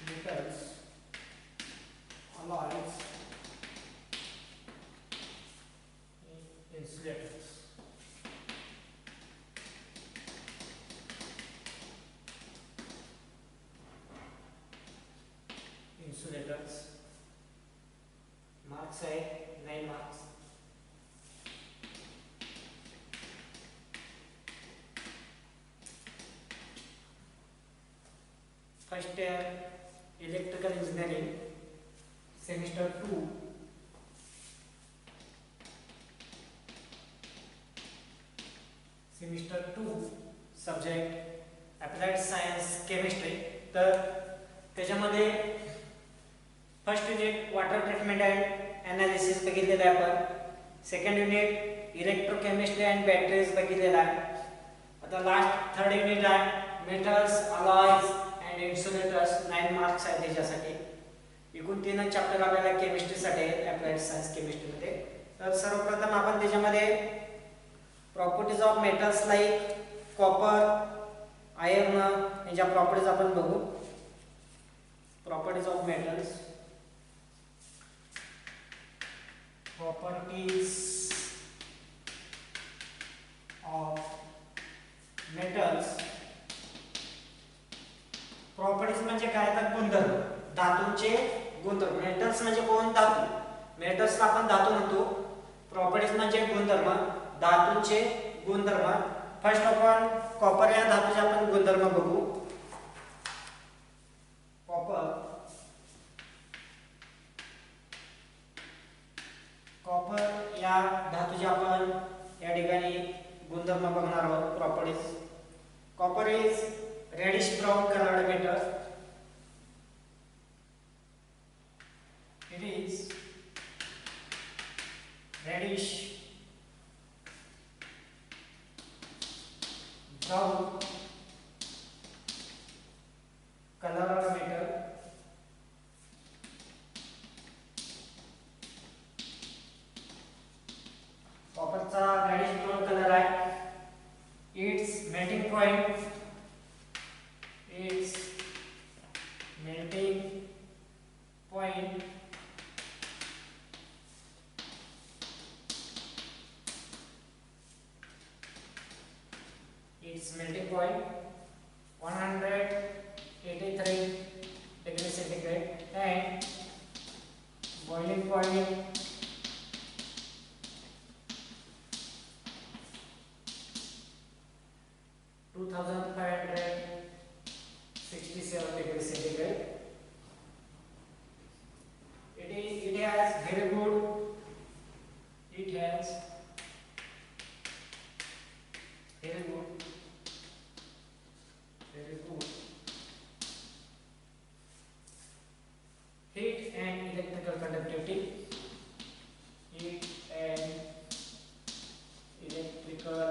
metals, alloys, insulators. Insulators. Marks आहे 9 marks. First year electrical engineering semester 2. Semester 2 subject applied science chemistry. तर त्याच्यामध्ये first unit water treatment and analysis बघितलेलं आहे आपण. Second unit electrochemistry and batteries बघितलेला आहे. आता लास्ट थर्ड युनिट आहे metals, alloys and insulators. 9 marks आहेत त्याच्यासाठी. एकूण 3 चॅप्टर आपल्याला केमिस्ट्रीसाठी आहेत अप्लाइड सायन्स केमिस्ट्रीमध्ये. तर सर्वप्रथम आपण त्याच्यामध्ये properties of metals like copper, iron यांच्या प्रॉपर्टीज आपण बघू. Properties of metals. Properties of metals. Properties म्हणजे काय तर गुणधर्म, धातूंचे गुणधर्म. मेटल्स म्हणजे कोण? धातू. मेटल्सला आपण धातू म्हणतो. प्रॉपर्टीज म्हणजे गुणधर्म, धातूंचे गुणधर्म. फर्स्ट आपण कॉपर या धातूचे आपण गुणधर्म बघू. कॉपर. कॉपर या धातूचे आपण या ठिकाणी गुणधर्म बघणार आहोत. Properties. Copper is reddish brown coloured metal. It is reddish brown coloured metal. कॉपरचा रेडिश ब्राउन कलर आहे. It's melting point, it's melting point its melting point 183 degrees centigrade and boiling point 2567 degrees centigrade. It has very good. It has very good heat and electrical conductivity. Heat and electrical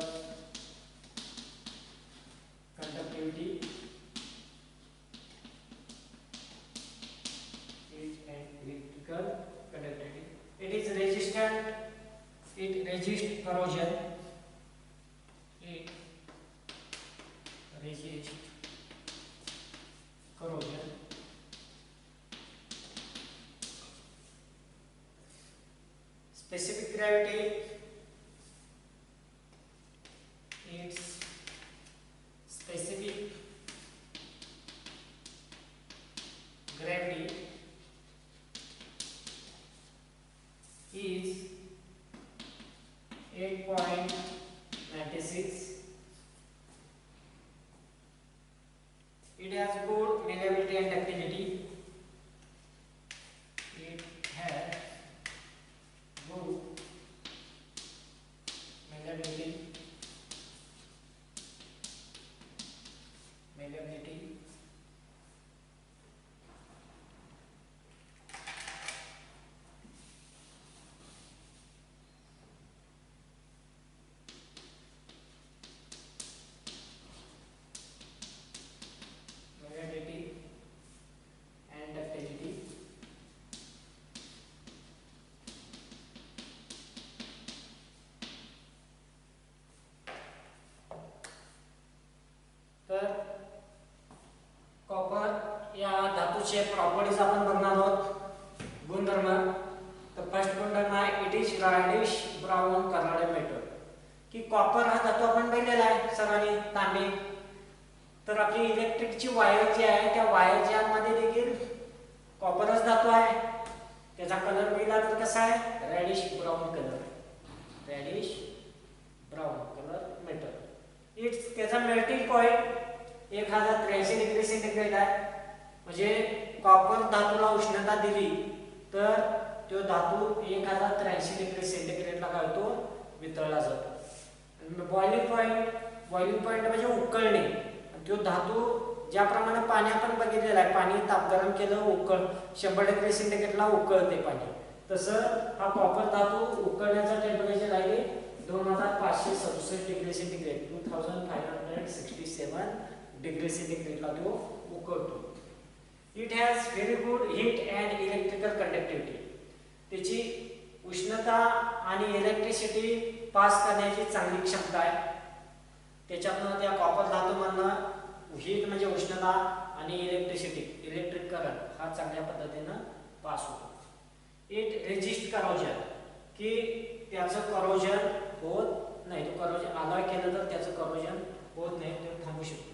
conductivity. Heat and electrical conductivity. It is resistant. It resists corrosion. It resists corrosion. Specific gravity. Its specific gravity is 8.96. It has good malleability and ductility. It has good malleability. धातूचे properties आपण बघणार आहोत, गुणधर्म. तर first गुणधर्म आहे it is reddish brown coloured metal, की copper हा धातू आपण बघितलेला आहे सर्वांनी, तांबे. तर आपली इलेक्ट्रिकची वायर जी आहे त्या वायर ज्यामध्ये देखील कॉपरच धातू आहे. त्याचा कलर बघितला तर कसा आहे, reddish brown colour, reddish brown colour metal. It's त्याचा मेल्टिंग पॉइंट 1083 डिग्री सेंटीग्रेड आहे. म्हणजे कॉपर धातूला उष्णता दिली तर तो धातू 1083 डिग्री सेंटीग्रेडला काय होतो, वितळला जातो. बॉइलिंग पॉइंट म्हणजे उकळणे. तो धातू ज्याप्रमाणे पाणी आपण बघितलेलं आहे, पाणी तापगरम केलं उकळ 100 डिग्री सेंटीग्रेडला उकळते पाणी, तसं हा कॉपर धातू उकळण्याचा टेम्परेचर आहे 2567 डिग्री सेंटीग्रेड, 2567 डिग्री सेंटीग्रेडला तो उकळतो. It has very good heat and electrical conductivity. त्याची उष्णता आणि इलेक्ट्रिसिटी पास करण्याची चांगली क्षमता आहे. त्याच्यातनं त्या कॉपर धातूमधनं हीट म्हणजे उष्णता आणि इलेक्ट्रिक करंट हा चांगल्या पद्धतीनं पास होतो. इट रेजिस्ट करोजन, की त्याचं करोजन होत नाही, तो करोजन अलॉय केलं तर त्याचं करोजन होत नाही, तो थांबू शकतो.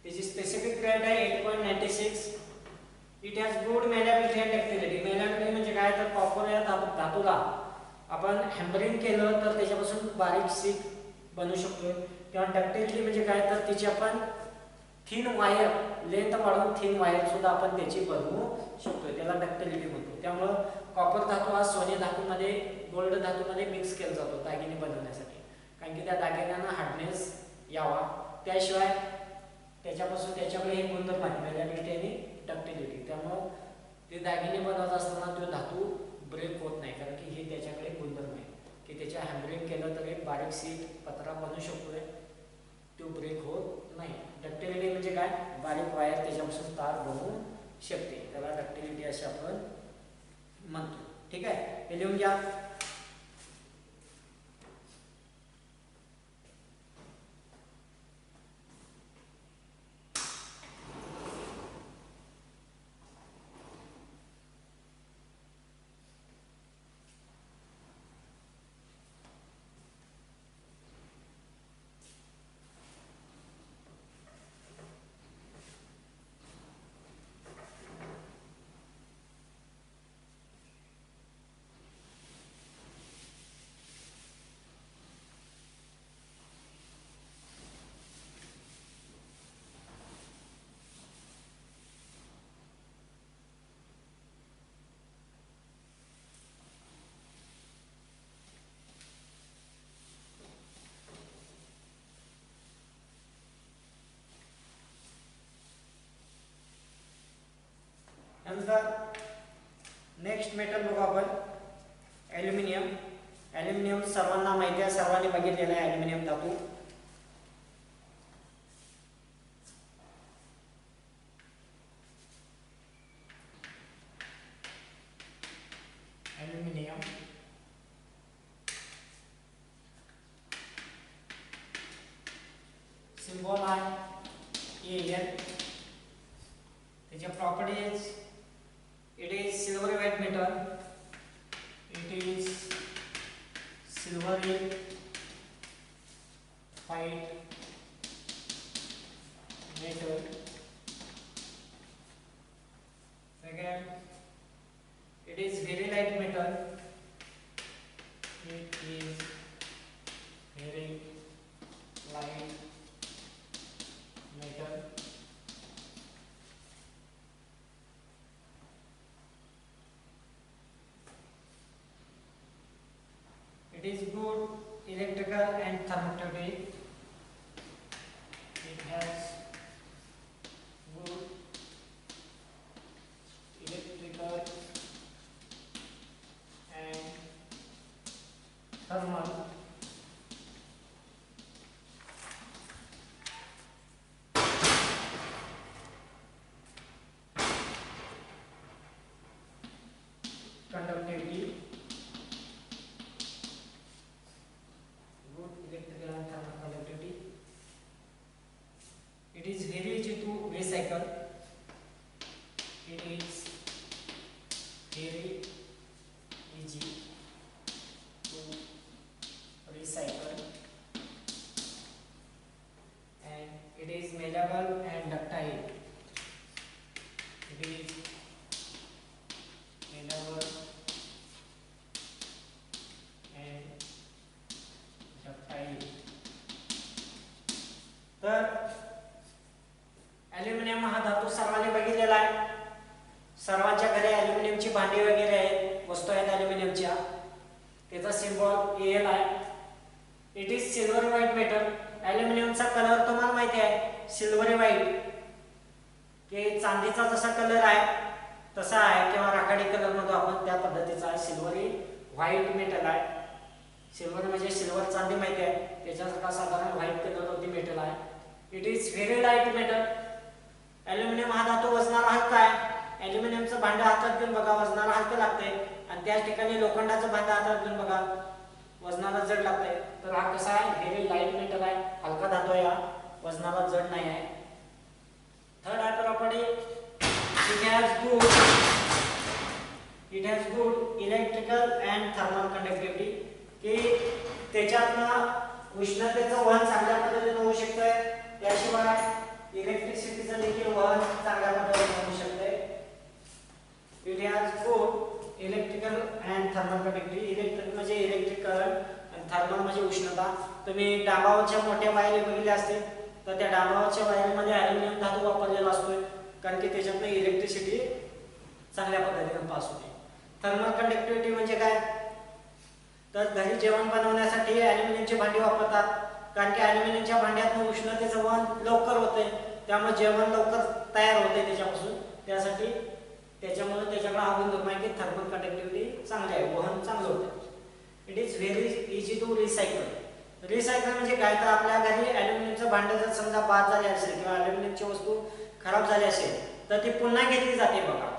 त्याची स्पेसिफिक ग्रेड आहे 8.96. It has good malleability and ductility. Malleability म्हणजे काय, तर कॉपर या धातूला आपण हॅम्बरिंग केलं तर त्याच्यापासून बारीक शीट बनवू शकतो. किंवा डक्टिलिटी म्हणजे काय, तर त्याची आपण थिन वायर लेंथ वाढवून थिन वायर सुद्धा आपण त्याची बनवू शकतो, त्याला डक्टिलिटी म्हणतो. त्यामुळं कॉपर धातू हा सोने धातूमध्ये, गोल्ड धातूमध्ये मिक्स केला जातो दागिने बनवण्यासाठी, कारण की त्या दागिन्यांना हार्डनेस यावा. त्याशिवाय त्याच्यापासून त्याच्याकडे हे गुणधर्म आहे, मेलेबिलिटी आणि डक्टिलिटी. त्यामुळं ते दागिने बनवत असताना तो धातू ब्रेक होत नाही, कारण की हे त्याच्याकडे गुणधर्म आहे की त्याच्या हॅमरिंग केलं तर एक बारीक सीट पत्रा बनवू शकतोय, तो ब्रेक होत नाही. डक्टिलिटी म्हणजे काय, बारीक वायर त्याच्यापासून तार बनवू शकते, त्याला डक्टिलिटी असे आपण म्हणतो. ठीक आहे, हे लिहून घ्या. नंतर नेक्स्ट मेटल बघू आपण, ॲल्युमिनियम. ॲल्युमिनियम सर्वांना माहिती आहे, सर्वांनी बघितलेलं आहे ॲल्युमिनियम धातू. ॲल्युमिनियम सिम्बॉल आहे AL. त्याच्या properties, it is silver white metal, it is silver white metal. Second, it is very light metal, it is very light metal. It is good electrical and thermostatic. It has good electrical and thermal conductivity. Good electrical and thermal it is very easy to recycle and it is malleable and ductile. It is malleable and ductile. तर aluminium हा धातू सर्वांनी बघितलेला आहे. सर्वांच्या घरी ॲल्युमिनियमची भांडी वगैरे आहेत, वस्तू आहेत ॲल्युमिनियमच्या. त्याचा सिम्बॉल एल आहे. It is silver white metal. ॲल्युमिनियमचा कलर तुम्हाला माहिती आहे सिल्वरी व्हाईट, की चांदीचा जसा कलर आहे तसा आहे किंवा राखाडी कलर म्हणतो आपण त्या पद्धतीचा आहे. सिल्वरी व्हाईट मेटल आहे. सिल्वर म्हणजे सिल्वर चांदी माहिती आहे, त्याच्यासारखा साधारण व्हाईट कलर वरती मेटल आहे. It is very light metal. Aluminium हा धातू वजनाला हलका आहे. ॲल्युमिनियमचं भांडं हातात घेऊन बघा वजनाला हलकं लागतंय आणि त्याच ठिकाणी लोखंडाचं भांडं हातात घेऊन बघा वजनाला जड लागतंय. तर हा कसा आहे व्हेरी लाईट मेटल आहे, हलका धातू आहे, वजनाला जड नाही आहे. थर्ड आहे property it has good electrical and thermal conductivity, की त्याच्यातनं उष्णतेचं वहन चांगल्या पद्धतीने होऊ शकतंय. त्याशिवाय इलेक्ट्रिसिटीचं देखील वहन चांगल्या पद्धतीने होऊ शकते. It has good electrical and thermal conductivity. Electric म्हणजे इलेक्ट्रिक करंट आणि थर्मल म्हणजे उष्णता. तुम्ही डांबावरच्या मोठ्या वायरी बघितल्या असतील तर त्या डांबावरच्या वायरीमध्ये ॲल्युमिनियम धातू वापरलेला असतोय, कारण की त्याच्यातनं इलेक्ट्रिसिटी चांगल्या पद्धतीने पास होते. थर्मल कंडक्टिव्हिटी म्हणजे काय, तर घरी जेवण बनवण्यासाठी ॲल्युमिनियमची भांडी वापरतात, कारण की ॲल्युमिनियमच्या भांड्यातून उष्णतेचं वहन लवकर होते, त्यामुळे जेवण लवकर तयार होते त्याच्यापासून. त्यासाठी त्याच्यामुळे त्याच्याकडे हा गुणधर्म आहे की थर्मल कंडक्टिव्हिटी चांगली आहे, वहन चांगलं होतं. It is very easy to recycle. Recycle म्हणजे काय, तर आपल्या घरी ॲल्युमिनियमचं भांडं जर समजा बाद झाले असेल किंवा ॲल्युमिनियमची वस्तू खराब झाली असेल तर ती पुन्हा घेतली जाते बघा,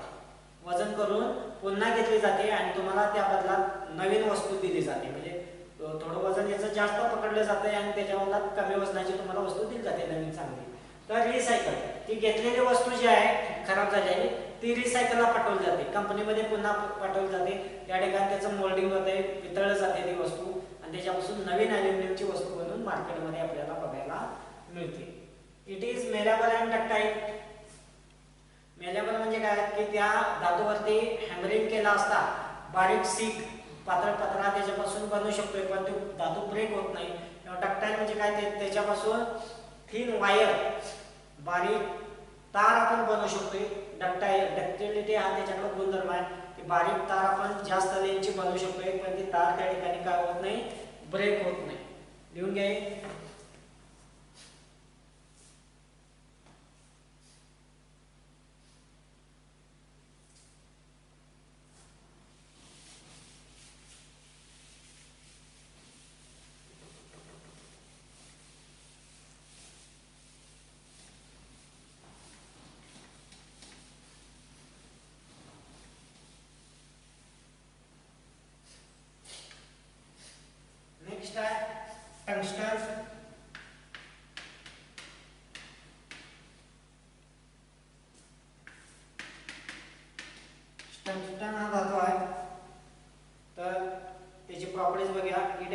वजन करून पुन्हा घेतली जाते आणि तुम्हाला त्या बदलात नवीन वस्तू दिली जाते. म्हणजे थोडं वजन याचं जास्त पकडलं जाते आणि त्याच्या बदलात कमी वजनाची तुम्हाला वस्तू दिली जाते नवीन चांगली. तर रिसायकल ती घेतलेली वस्तू जी आहे खराब झालेली ती रिसायकलला पाठवली जाते, कंपनीमध्ये पुन्हा पाठवली जाते. त्या ठिकाणी त्याचं मोल्डिंग होते, वितळलं जाते ती वस्तू आणि त्याच्यापासून नवीन ॲल्युमिनियमची वस्तू बनवून मार्केटमध्ये आपल्याला बघायला मिळते. It is malleable and ductile. Malleable म्हणजे काय की त्या धातूवरती हॅमरिंग केला असता बारीक सीक पातळ पत्रा त्याच्यापासून बनवू शकतोय, पण तो धातू ब्रेक होत नाही. डक्टाईल म्हणजे काय, त्याच्यापासून थिन वायर बारीक तार आपण बनवू शकतोय. डक्टिलिटी हा त्याच्याकडे गुणधर्म आहे की बारीक तार आपण जास्त लेंथची बनवू शकतोय, पण ती तार त्या ठिकाणी काय होत नाही, ब्रेक होत नाही. लिहून घ्या. नेक्स्ट आहे टंगस्टन. टंगस्टन हा धातू आहे, तर त्याची प्रॉपर्टीज बघूया. It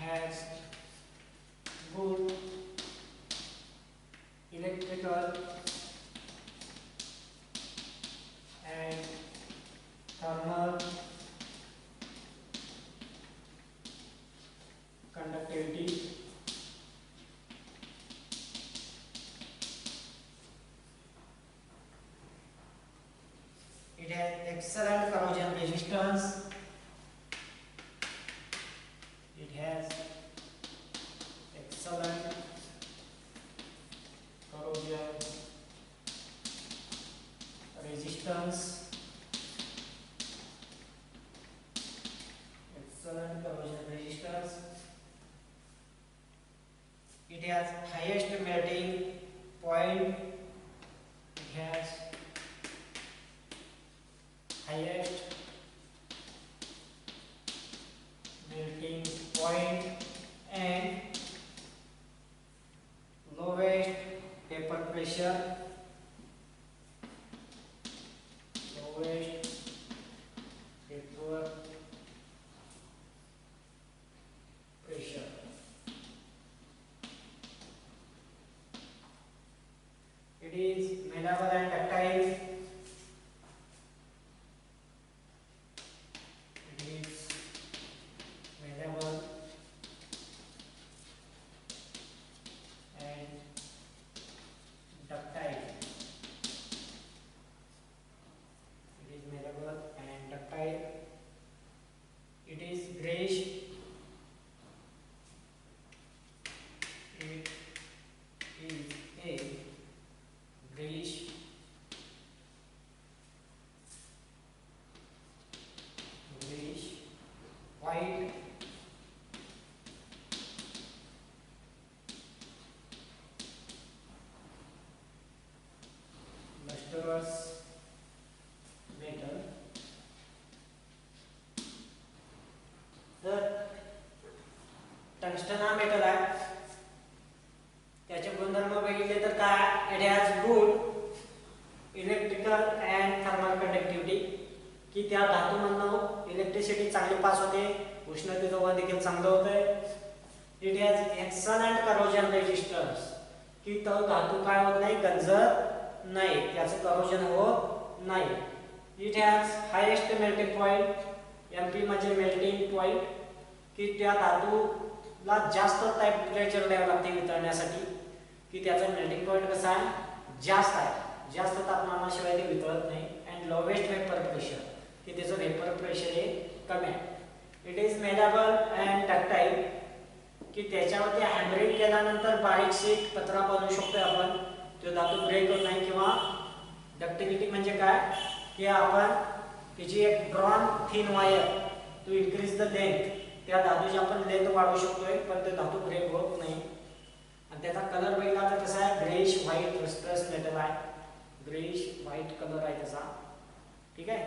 has good electrical and thermal conductivity. It has excellent corrosion resistance. It has excellent corrosion resistance. Excellent corrosion resistance. It has highest melting point. It has highest melting point and lowest paper pressure, lowest paper pressure. It is malleable and ductile. It is malleable and ductile. It is malleable and ductile. It is grayish. It is a grayish white lustrous metal. तर tungsten हा metal आहे, त्याचे गुणधर्म बघितले तर काय, it has good electrical and thermal conductivity, की त्या धातूमधून इलेक्ट्रिसिटी चांगली पास होते, उष्णतेचं वहन देखील चांगलं होतंय. It has excellent corrosion resistance, की तो धातू काय होत नाही, गंजत नाही, त्याचं करोजन होत नाही. It has highest melting point, MP म्हणजे मेल्टिंग पॉइंट, की त्या धातूला जास्त टेम्परेचर द्यावं लागते वितळण्यासाठी, की त्याचा मेल्टिंग पॉइंट कसा आहे, जास्त आहे, जास्त तापमानाशिवाय ते वितळत नाही. अँड लोवेस्ट वेपर प्रेशर, की त्याचं वेपर प्रेशर हे कमी आहे. It is malleable and ductile, की त्याच्यावरती हॅमरिंग केल्यानंतर बारीकशी पत्रा बनवू शकतो आपण, तो धातू ब्रेक होत नाही. किंवा डक्टिलिटी म्हणजे काय, की आपण त्याची एक drawn thin wire to increase the length, त्या धातूची आपण लेंथ वाढवू शकतोय, पण ते धातू ब्रेक होत नाही. आणि त्याचा कलर बघितला तर कसा आहे, ग्रेइश व्हाईट लस्ट्रस मेटल आहे, ग्रेइश व्हाईट कलर आहे त्याचा. ठीक आहे,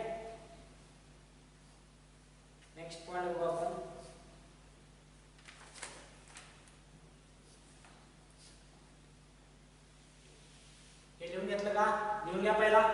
नेक्स्ट पॉइंट बघू आपण. हे लिहून घेतलं का, लिहून घ्या पहिला.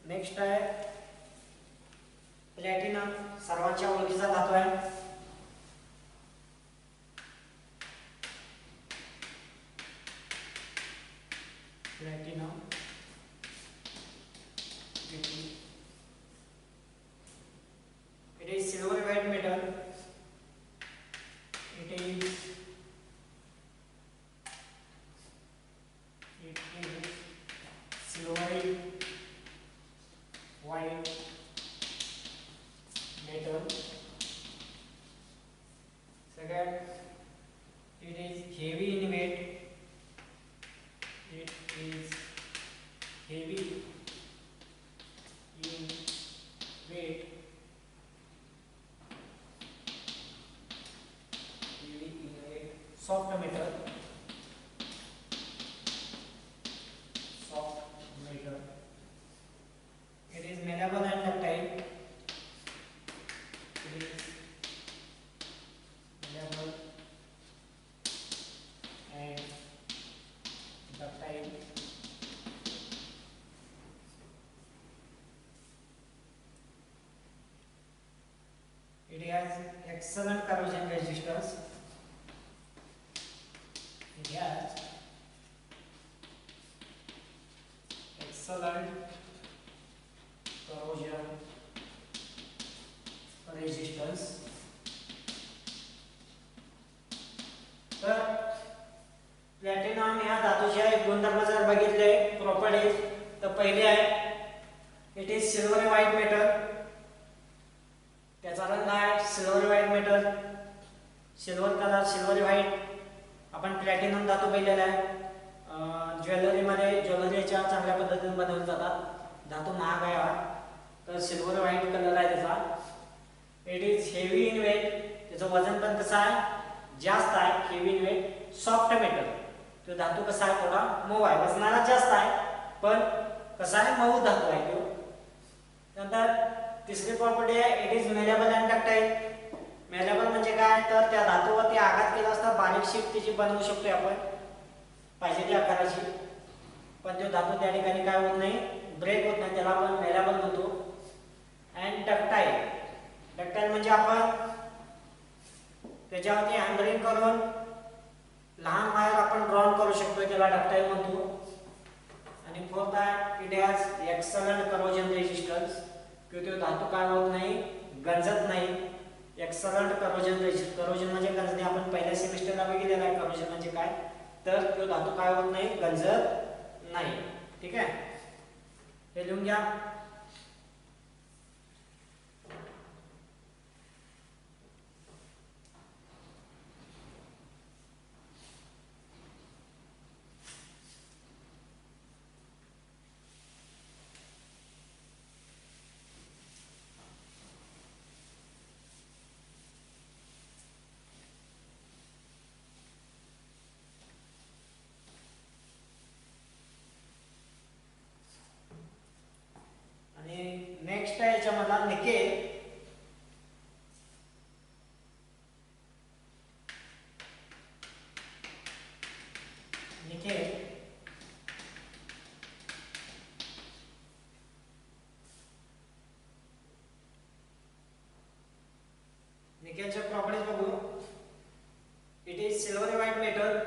नेक्स्ट आहे प्लॅटिनम, सर्वांच्या ओळखीचा धातू आहे. Platinum it is silver white metal. It is silvery white metal. Second, it is heavy in weight. It is heavy in weight. Heavy in weight. Soft metal. Soft metal. It is malleable and ductile. It is malleable and ductile. It has excellent corrosion resistance. It has excellent corrosion resistance. तर platinum ह्या धातूचे गुणधर्म जर बघितले properties, तर पहिले आहे it is silver white metal. त्याचा रंग आहे silver white metal, silver colour, silver white. आपण प्लॅटिनम धातू पाहिलेला आहे, ज्वेलरीमध्ये ज्वेलरीच्या चांगल्या पद्धतीने बनवले जातात. धातू महाग आहे हा, तर सिल्वर व्हाईट कलर आहे त्याचा. तो धातू कसा आहे थोडा मऊ आहे, वजनाला जास्त आहे पण कसा आहे मऊ धातू आहे तो. नंतर तिसरी प्रॉपर्टी आहे it is malleable and ductile. Malleable म्हणजे काय तर त्या धातूवरती आघात केला असता बारीक शीट त्याची बनवू शकतो आपण पाहिजे त्या आकाराची, पण तो धातू त्या ठिकाणी काय होत नाही ब्रेक होत नाही, त्याला आपण मेलेबल म्हणतो. अँड डक्टाईल, डक्टाईल म्हणजे आपण त्याच्यावरती हॅमरिंग करून लहान वायर आपण ड्रॉन करू शकतो, त्याला डक्टाईल म्हणतो. आणि फोर्थ आहे it has excellent corrosion resistance, की तो धातू काय होत नाही गंजत नाही. एक्सलंट करोजन रेजिस्टन्स, करोजन म्हणजे गंजणे, आपण पहिल्या सेमिस्टरला बघितलेला आहे करोजन म्हणजे काय, तर तो धातू काय होत नाही गंजत नाही. ठीक आहे, हे लिहून घ्या. नेक्स्ट आहे याच्यामधला निकेल. निकेल निकेलच्या प्रॉपर्टीज बघू. It is silvery white metal,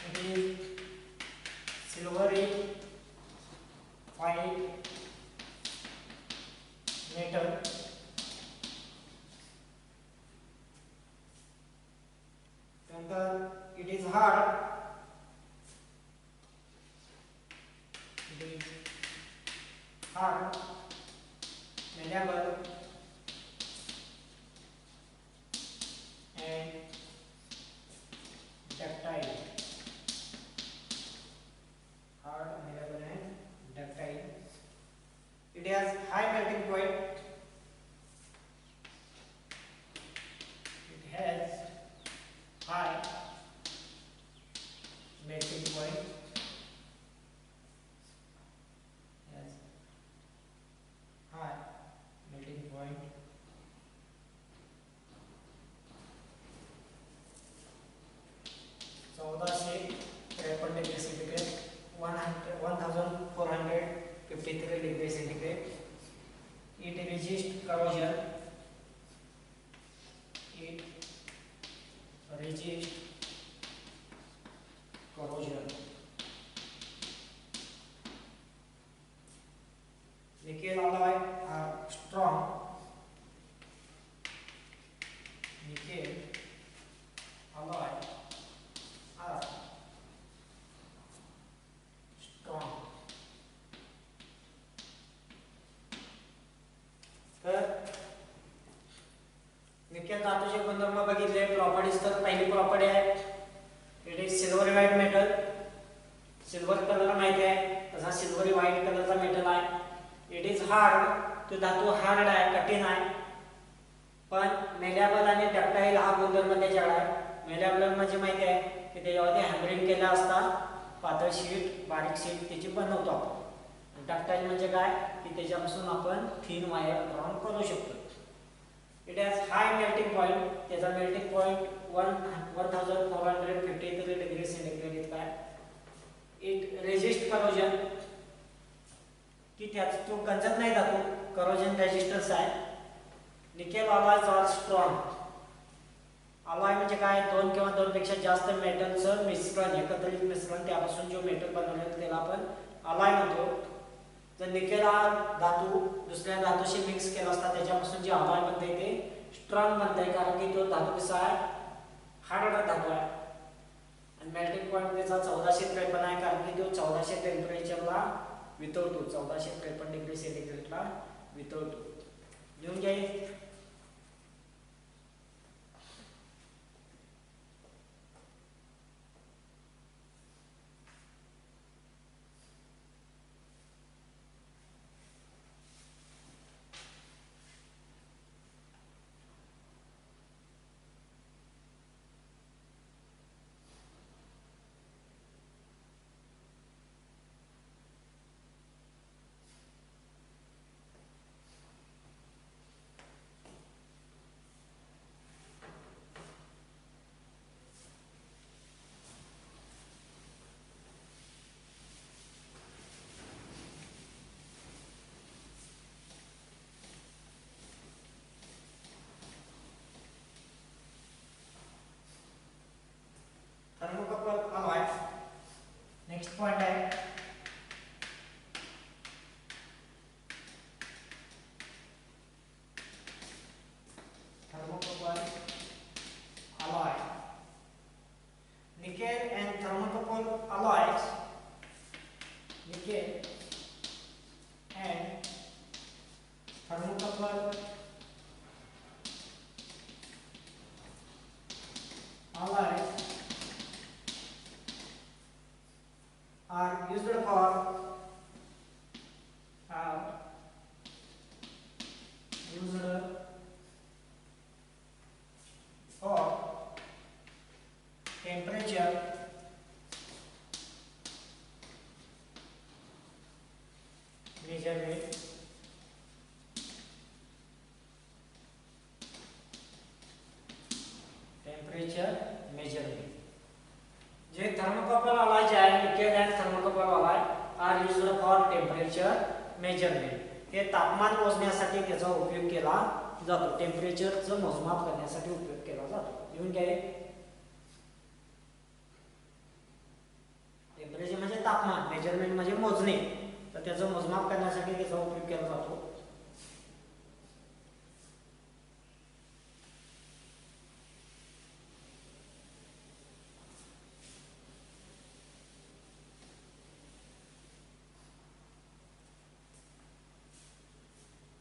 it is silvery white metal. नंतर it is hard, it is hard malleable and ductile, hard, malleable and ductile. It has high melting point, it has high melting point, yes, high melting point. चौदाशे 53 degree centigrade, 1453 degree centigrade. It resists corrosion, it resists corrosion. Nickel alloy are strong, nickel alloy are strong. तर nickel धातूचे गुणधर्म बघितले, properties. तर पहिली property आहे it is silver white metal. Silver colour माहिती आहे, तसा सिल्वरी व्हाइट कलरचा मेटल आहे. इट इज हार्ड, तो धातू हार्ड आहे, कठीण आहे. पण मेलेबल आणि डक्टाईल हा गुणधर्म त्याच्याकडे आहे. मेलेबल म्हणजे माहिती आहे की त्याच्यावरती हॅमरिंग केला असता पातळ शीट बारीक शीट त्याची बनवतो आपण. डक्टाईल म्हणजे काय की त्याच्यापासून आपण थिन वायर ड्रॉन करू शकतो. It has high melting point, त्याचा मेल्टिंग पॉइंट 1453 डिग्री सेंटीग्रेड इतका आहे. इट रेजिस्ट करोजन, की त्यात तो गंजत नाही धातू, करोजन रेजिस्टन्स आहे. Nickel alloys are strong. Alloy म्हणजे काय दोन किंवा दोनपेक्षा जास्त मेटलचं मिश्रण, एकत्रित मिश्रण, त्यापासून जो मेटल बनवलेलं त्याला आपण अलॉय म्हणतो. जर निकेल हा धातू दुसऱ्या धातूशी मिक्स केला असता त्याच्यापासून जे अलॉय बनते ते स्ट्रॉंग बनते, कारण की तो धातू कसा आहे हार्ड धातू आहे. आणि मेल्टिंग पॉइंट त्याचा 1453 आहे, कारण की तो 1400 टेम्परेचरला वितळतो, 1453 डिग्री सेंटीग्रेडला वितळतो. लिहून घ्या. thermocouple alloy are used for temperature measurement जे thermocouple alloy आहे nickel and thermocouple alloy are used for temperature measurement हे तापमान मोजण्यासाठी त्याचा उपयोग केला जातो टेम्परेचरचं मोजमाप करण्यासाठी उपयोग केला जातो येऊन काय टेम्परेचर म्हणजे तापमान मेजरमेंट म्हणजे मोजणे तर त्याचं मोजमाप करण्यासाठी त्याचा उपयोग केला जातो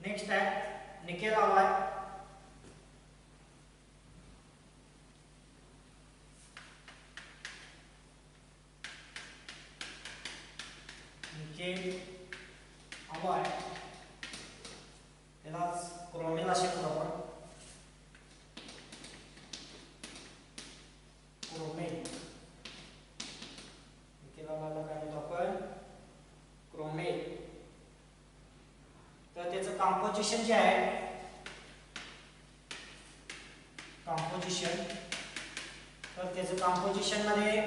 नेक्स्ट है निकेल alloy निकेल alloy त्याला क्रोमेल असे म्हणतो आपण क्रोमेल निकेल alloy काय म्हणतो आपण क्रोमेल तर त्याचं कंपोजिशन जे आहे कंपोजिशन तर त्याचं कंपोजिशन मध्ये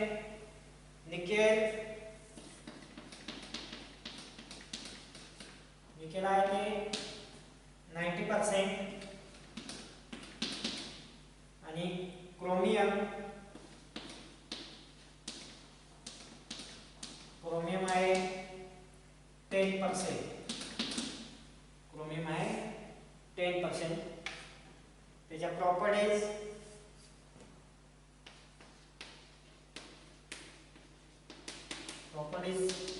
निकेल आहे ते 90% आणि क्रोमियम आहे 10% क्रोमियम आहे 10% त्याच्या प्रॉपर्टीज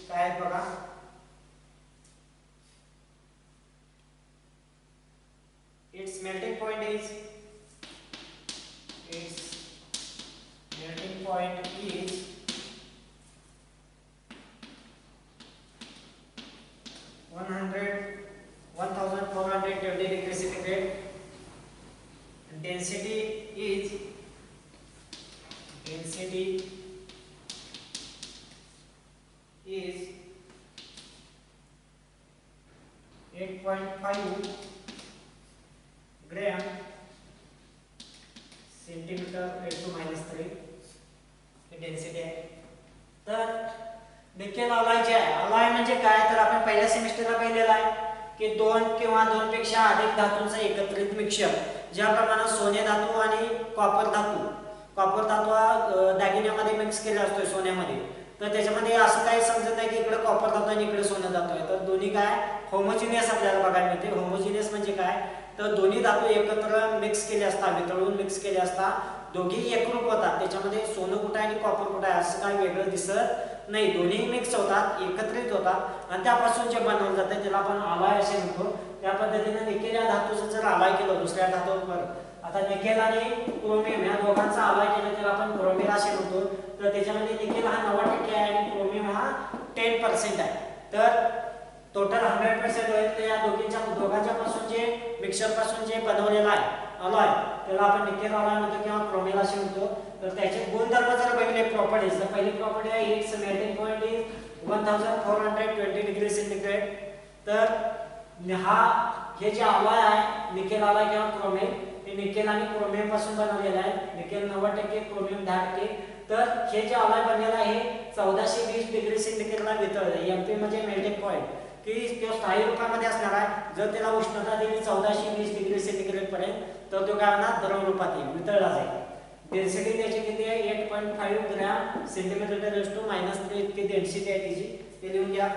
काय आहेत बघा its melting point is 1420 degrees centigrade and density is 8.5 gram centimeter (10⁻³ he density आहे तर निकेल alloy जे आहे alloy म्हणजे काय तर आपण पहिल्या सेमिस्टरला पाहिलेला आहे की दोन किंवा दोन पेक्षा अधिक धातूंचा एकत्रित मिक्सचर ज्या प्रमाणात सोने धातू आणि कॉपर धातू दागिन्यामध्ये मिक्स केला असतो सोन्यामध्ये तर त्याच्यामध्ये असं काही समजत नाही की इकडे कॉपर धातू आणि इकडे सोने धातू आहे तर दोन्ही काय होमोजिनियस आपल्याला बघायला मिळते होमोजिनियस म्हणजे काय तर दोन्ही धातू एकत्र मिक्स केले असता वितळून मिक्स केले असता दोघी एकरूप होतात त्याच्यामध्ये सोनं कुठे आणि कॉपर कुठे आहे असं काही वेगळं दिसत नाही दोन्ही मिक्स होतात एकत्रित होतात आणि त्यापासून जे बनवलं जातं त्याला आपण alloy असे म्हणतो त्या पद्धतीने निकेल या धातूचं जर alloy केलं दुसऱ्या धातूवर आता निकेल आणि क्रोमियम या दोघांचा alloy केलं तर आपण क्रोमेल असे म्हणतो तर त्याच्यामध्ये निकेल हा 90% आहे आणि क्रोमियम हा 10% आहे तर टोटल 100% होईल तर या दोघांच्या पासून जे मिक्सचर पासून जे बनवलेला आहे alloy त्याला आपण निकेल alloy म्हणतो किंवा क्रोमेल असे म्हणतो तर त्याचे गुणधर्म जर बघितले प्रॉपर्टीज तर पहिली प्रॉपर्टी आहे it's melting point is 1420 degree centigrade तर हे जे alloy आहे निकेल alloy किंवा क्रोमेल हे निकेल आणि क्रोमियम पासून बनवलेलं आहे निकेल 90% क्रोमियम 10% तर हे जे alloy बनलेलं आहे 1420 डिग्री सेंटीग्रेडला वितळलं एमपी म्हणजे मेल्टिंग पॉइंट की तो स्थायी रूपामध्ये असणार आहे जर त्याला उष्णता दिली 1420 डिग्री सेंटीग्रेड पर्यंत तर तो काय होणार द्रव रूपात येईल वितळला जाईल डेन्सिटी त्याची किती आहे 8.5 ग्रॅम सेंटीमीटर (10⁻³ इतकी डेन्सिटी आहे त्याची ते लिहून घ्या